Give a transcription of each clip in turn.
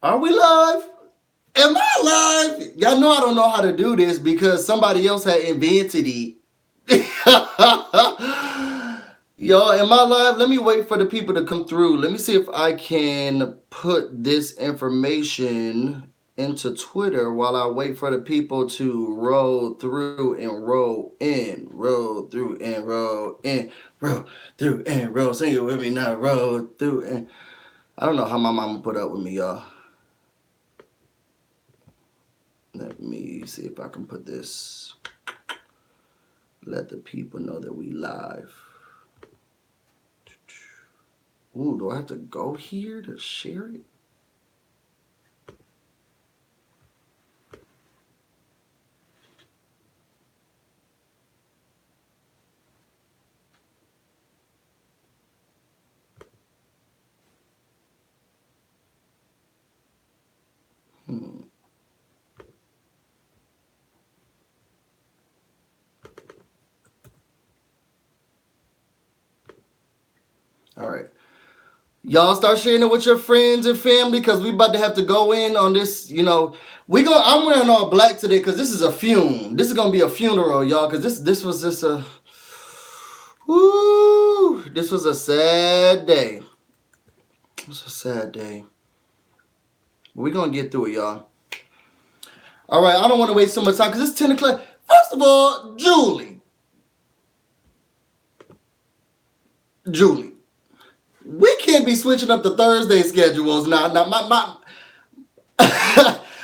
Are we live? Am I live? Y'all know I don't know how to do this because somebody else had invented it. Yo, am I live? Let me wait for the people to come through. Let me see if I can put this information into Twitter while I wait for the people to roll through and roll in. Roll through and roll in. Roll through and roll. Sing it with me now. Roll through and I don't know how my mama put up with me, y'all. Let me see if I can put this. Let the people know that we live. Ooh, do I have to go here to share it? Hmm. All right. Y'all start sharing it with your friends and family because we about to have to go in on this. I'm wearing all black today because this is a fume. This is gonna be a funeral, y'all. Because this was just a, whoo. This was a sad day. It was a sad day. But we gonna get through it, y'all. All right. I don't want to waste so much time because it's 10 o'clock. First of all, Julie, we can't be switching up the Thursday schedules now. Now,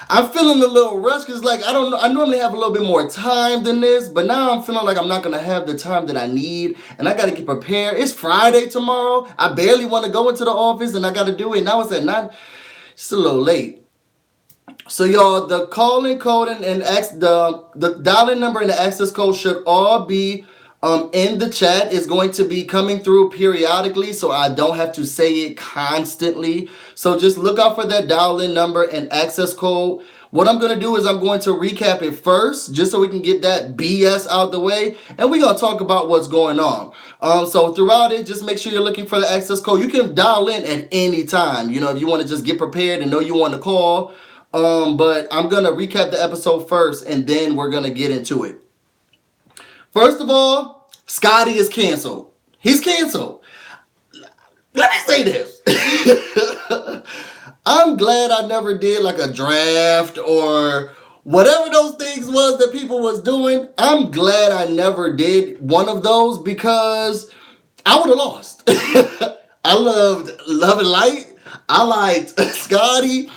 I'm feeling a little rushed because, like, I don't know. I normally have a little bit more time than this, but now I'm feeling like I'm not gonna have the time that I need, and I gotta get prepared. It's Friday tomorrow. I barely want to go into the office, and I gotta do it. Now it's at 9. It's a little late. So y'all, the calling code and the dialing number and the access code should all be in the chat. Is going to be coming through periodically, so I don't have to say it constantly. So just look out for that dial-in number and access code. What I'm gonna do is I'm going to recap it first, just so we can get that BS out the way, and we're gonna talk about what's going on. So throughout it, just make sure you're looking for the access code. You can dial in at any time. If you want to just get prepared and know you want to call. But I'm gonna recap the episode first, and then we're gonna get into it. First of all, Scotty is canceled. He's canceled. Let me say this. I'm glad I never did like a draft or whatever those things was that people was doing. I'm glad I never did one of those because I would have lost. I loved Love and Light. I liked Scotty.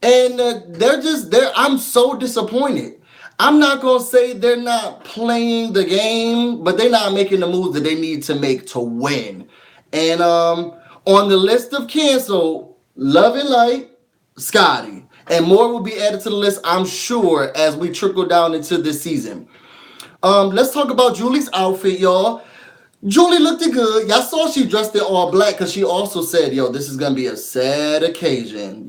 And they're. I'm so disappointed. I'm not gonna say they're not playing the game, but they're not making the moves that they need to make to win. And on the list of canceled, Love and Light, Scotty, and more will be added to the list, I'm sure, as we trickle down into this season. Let's talk about Julie's outfit, y'all. Julie looked good. Y'all saw she dressed in all black because she also said, yo, this is going to be a sad occasion.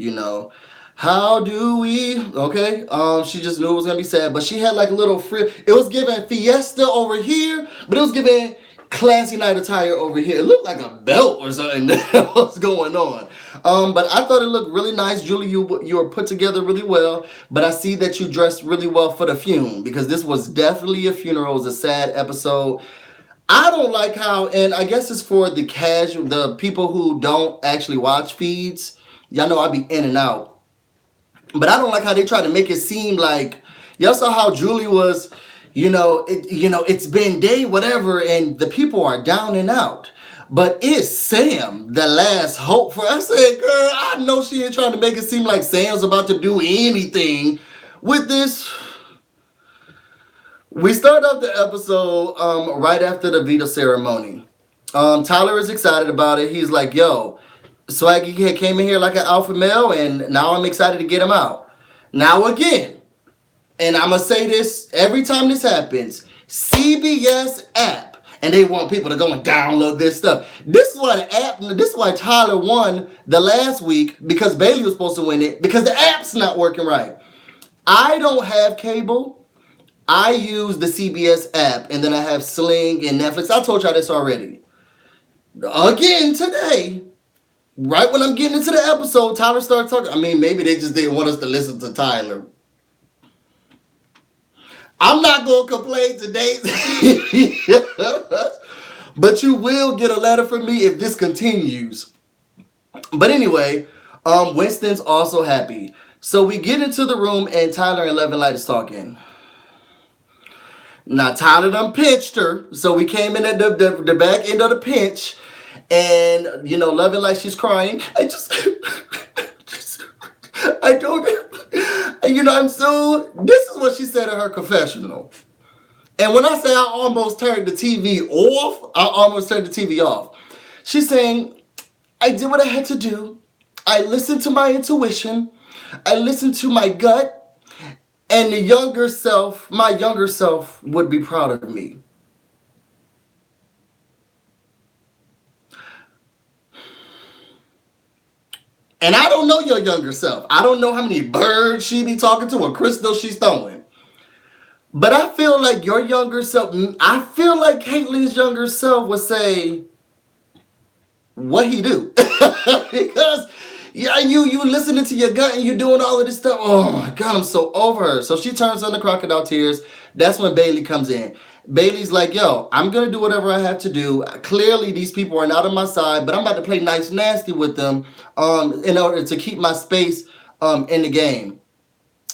How do we? Okay. She just knew it was going to be sad, but she had like a little free. It was giving fiesta over here, but it was giving classy night attire over here. It looked like a belt or something that was going on. But I thought it looked really nice. Julie, you were put together really well, but I see that you dressed really well for the funeral because this was definitely a funeral. It was a sad episode. I don't like how, and I guess it's for the people who don't actually watch feeds. Y'all know I be in and out, but I don't like how they try to make it seem like y'all saw how Julie was. It's been day whatever, and the people are down and out. But it's Sam, the last hope for. I said, girl, I know she ain't trying to make it seem like Sam's about to do anything with this. We start off the episode right after the Vita ceremony. Tyler is excited about it. He's like, yo, Swaggy came in here like an alpha male, and now I'm excited to get him out. Now again, and I'm going to say this every time this happens, CBS app, and they want people to go and download this stuff. This is why Tyler won the last week, because Bailey was supposed to win it, because the app's not working right. I don't have cable. I use the CBS app, and then I have Sling and Netflix. I told y'all this already. Again today, Right when I'm getting into the episode, Tyler started talking. I mean, maybe they just didn't want us to listen to Tyler. I'm not gonna complain today, but you will get a letter from me if this continues. But anyway, Winston's also happy. So we get into the room and Tyler and Levin Light is talking. Now Tyler done pinched her, so we came in at the back end of the pinch, and Levin Light, she's crying. I don't. I'm so. This is what she said in her confessional. And when I say I almost turned the TV off, I almost turned the TV off. She's saying, I did what I had to do. I listened to my intuition. I listened to my gut. And my younger self would be proud of me. And I don't know your younger self. I don't know how many birds she be talking to or crystals she's throwing. But I feel like your younger self, I feel like Caitlin's younger self would say, what he do? Because you listening to your gut and you doing all of this stuff. Oh my God, I'm so over her. So she turns on the crocodile tears. That's when Bailey comes in. Bailey's like, yo, I'm going to do whatever I have to do. Clearly, these people are not on my side, but I'm about to play nice nasty with them in order to keep my space in the game.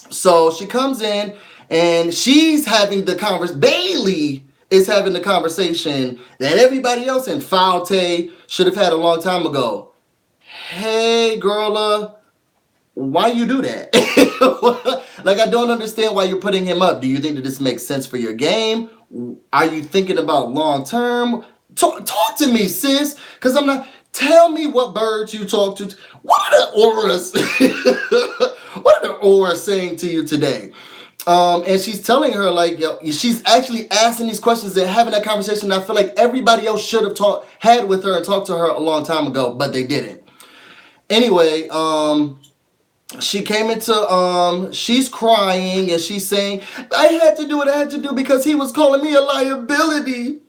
So she comes in and she's having the conversation. Bailey is having the conversation that everybody else in Falte should have had a long time ago. Hey, girl, why you do that? Like, I don't understand why you're putting him up. Do you think that this makes sense for your game? Are you thinking about long term? Talk to me, sis, because I'm not. Tell me what birds you talk to. What are the auras? What are the auras saying to you today? And she's telling her, like, she's actually asking these questions and having that conversation. I feel like everybody else should have had with her and talked to her a long time ago, but they didn't. Anyway, she came into, she's crying and she's saying, I had to do what I had to do because he was calling me a liability.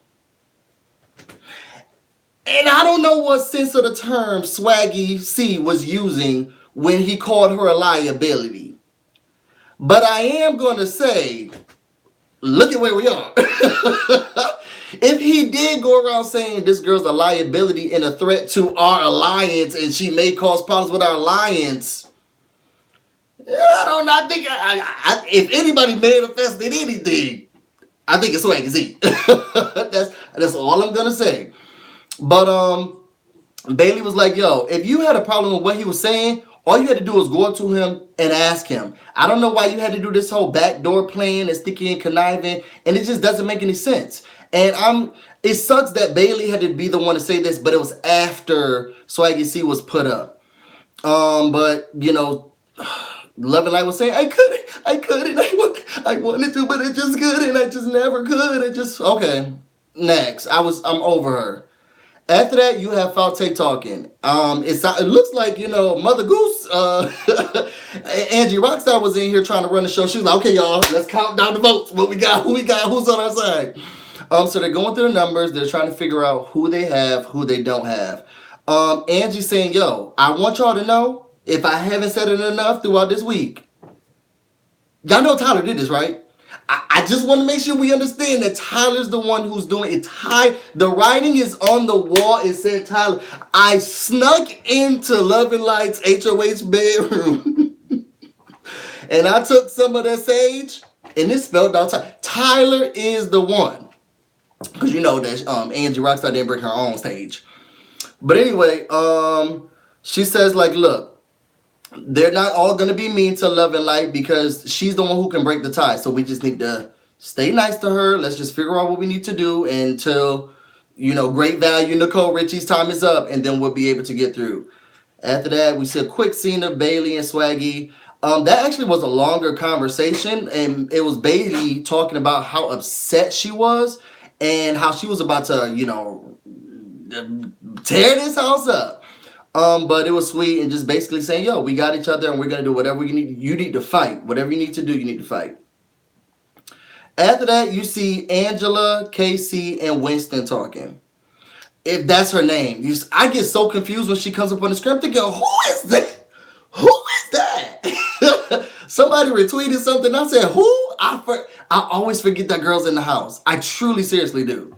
And I don't know what sense of the term Swaggy C was using when he called her a liability. But I am going to say, look at where we are. If he did go around saying this girl's a liability and a threat to our alliance and she may cause problems with our alliance, I don't know. I think if anybody manifested anything, I think it's Swaggy Z. That's all I'm going to say. But Bailey was like, yo, if you had a problem with what he was saying, all you had to do was go up to him and ask him. I don't know why you had to do this whole backdoor playing and sticky and conniving, and it just doesn't make any sense. And it sucks that Bailey had to be the one to say this, but it was after Swaggy C was put up. But Love and Light was saying, I couldn't, I wanted to, but I just couldn't, I just never could. Okay. Next, I'm over her. After that, you have Falte talking. It looks like Mother Goose, Angie Rockstar was in here trying to run the show. She was like, okay, y'all, let's count down the votes. What we got? Who we got? Who's on our side? So they're going through the numbers. They're trying to figure out who they have, who they don't have. Angie's saying, yo, I want y'all to know, if I haven't said it enough throughout this week, y'all know Tyler did this, right? I just want to make sure we understand that Tyler's the one who's doing it. The writing is on the wall. It said Tyler. I snuck into Love and Light's HOH bedroom and I took some of that sage and it spelled out Tyler is the one. Because you know that Angie Rockstar didn't bring her own stage. But anyway, she says, like, look, they're not all going to be mean to Love and Light because she's the one who can break the tie. So we just need to stay nice to her. Let's just figure out what we need to do until, great value Nicole Richie's time is up, and then we'll be able to get through. After that, we see a quick scene of Bailey and Swaggy. That actually was a longer conversation, and it was Bailey talking about how upset she was and how she was about to, tear this house up. But it was sweet and just basically saying, yo, we got each other and we're going to do whatever you need. You need to fight. Whatever you need to do, you need to fight. After that, you see Angela, Casey, and Winston talking. if that's her name. I get so confused when she comes up on the screen. I'm thinking, who is that? Who is that? Somebody retweeted something. I said, who? I always forget that girl's in the house. I truly, seriously do.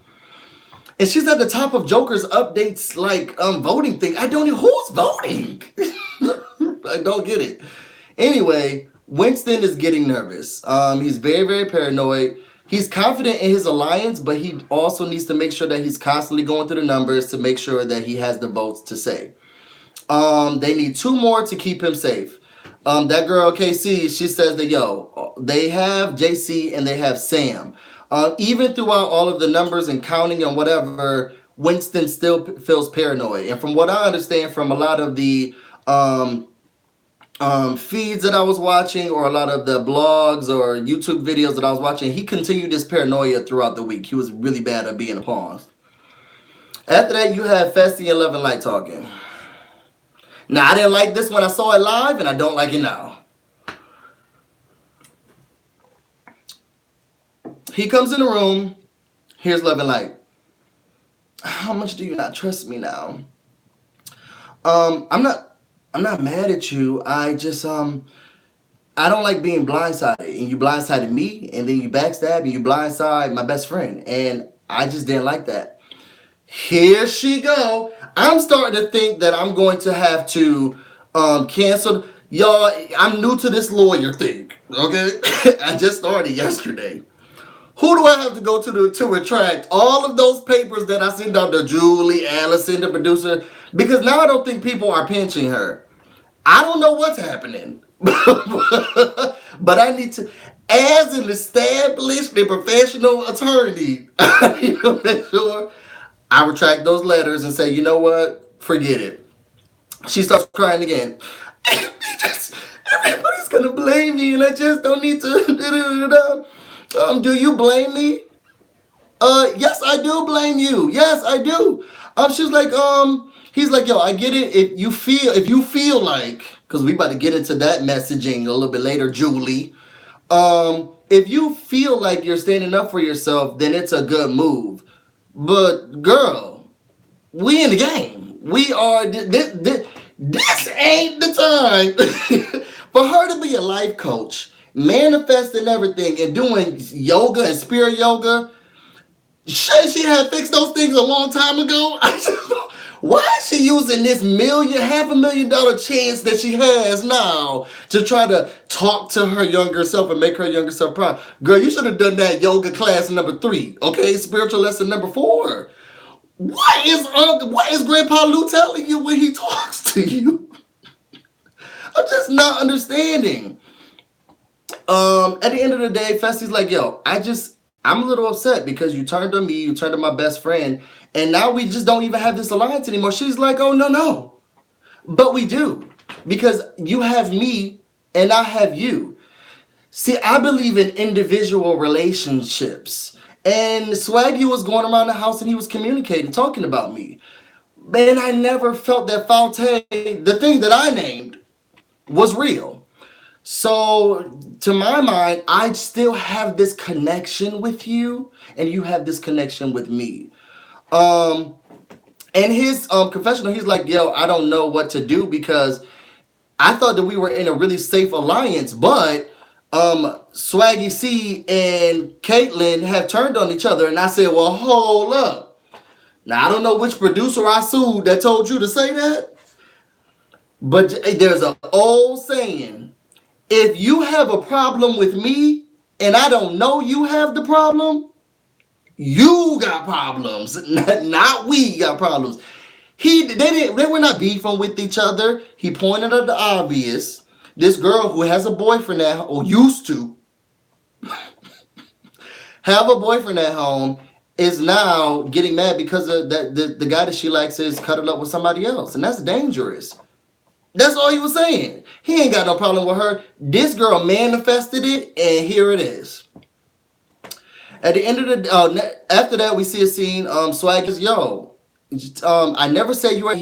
And she's at the top of Joker's updates, like voting thing. I don't know who's voting. I don't get it. Anyway, Winston is getting nervous. He's very, very paranoid. He's confident in his alliance, but he also needs to make sure that he's constantly going through the numbers to make sure that he has the votes to say. They need 2 more to keep him safe. That girl KC, she says that they have JC and they have Sam. Even throughout all of the numbers and counting and whatever, Winston still feels paranoid. And from what I understand from a lot of the feeds that I was watching, or a lot of the blogs or YouTube videos that I was watching, he continued this paranoia throughout the week. He was really bad at being a pawn. After that, you have Festy and Love and Light talking. Now, I didn't like this when I saw it live, and I don't like it now. He comes in the room. Here's Love and Light. How much do you not trust me now? I'm not mad at you. I just I don't like being blindsided, and you blindsided me, and then you backstab and you blindside my best friend, and I just didn't like that. Here she go. I'm starting to think that I'm going to have to cancel. Y'all, I'm new to this lawyer thing, okay? I just started yesterday. Who do I have to go to retract all of those papers that I sent out to Julie, Allison, the producer? Because now I don't think people are pinching her. I don't know what's happening. But I need to, as an established and professional attorney, I need to make sure I retract those letters and say, you know what? Forget it. She starts crying again. Everybody's going to blame me, and I just don't need to. Do you blame me? Yes, I do blame you. Yes, I do. She's like, he's like, yo, I get it. If you feel like, because we about to get into that messaging a little bit later, Julie. If you feel like you're standing up for yourself, then it's a good move. But girl, we in the game. We are. This ain't the time for her to be a life coach, manifesting everything and doing yoga and spirit yoga. She had fixed those things a long time ago. Why is she using this $500,000 chance that she has now to try to talk to her younger self and make her younger self proud? Girl, you should have done that yoga class number 3, okay? Spiritual lesson number 4. What is Grandpa Lou telling you when he talks to you? I'm just not understanding. At the end of the day, Festy's like, yo, I'm a little upset because you turned on me, you turned on my best friend, and now we just don't even have this alliance anymore. She's like, oh, no. But we do, because you have me and I have you. See, I believe in individual relationships. And Swaggy was going around the house and he was communicating, talking about me. Man, I never felt that Falte, the thing that I named, was real. So, to my mind, I still have this connection with you, and you have this connection with me. And his confessional, he's like, yo, I don't know what to do because I thought that we were in a really safe alliance, but Swaggy C and Caitlyn have turned on each other. And I said, well, hold up. Now, I don't know which producer I sued that told you to say that, but there's an old saying. If you have a problem with me and I don't know you have the problem, you got problems, not we got problems. They were not beefing with each other. He pointed at the obvious. This girl who has a boyfriend at home, or used to have a boyfriend at home, is now getting mad because of the guy that she likes is cuddling up with somebody else, and that's dangerous. That's all he was saying. He ain't got no problem with her. This girl manifested it, and here it is. At the end of the after that, we see a scene. Swag is, yo, I never said you were.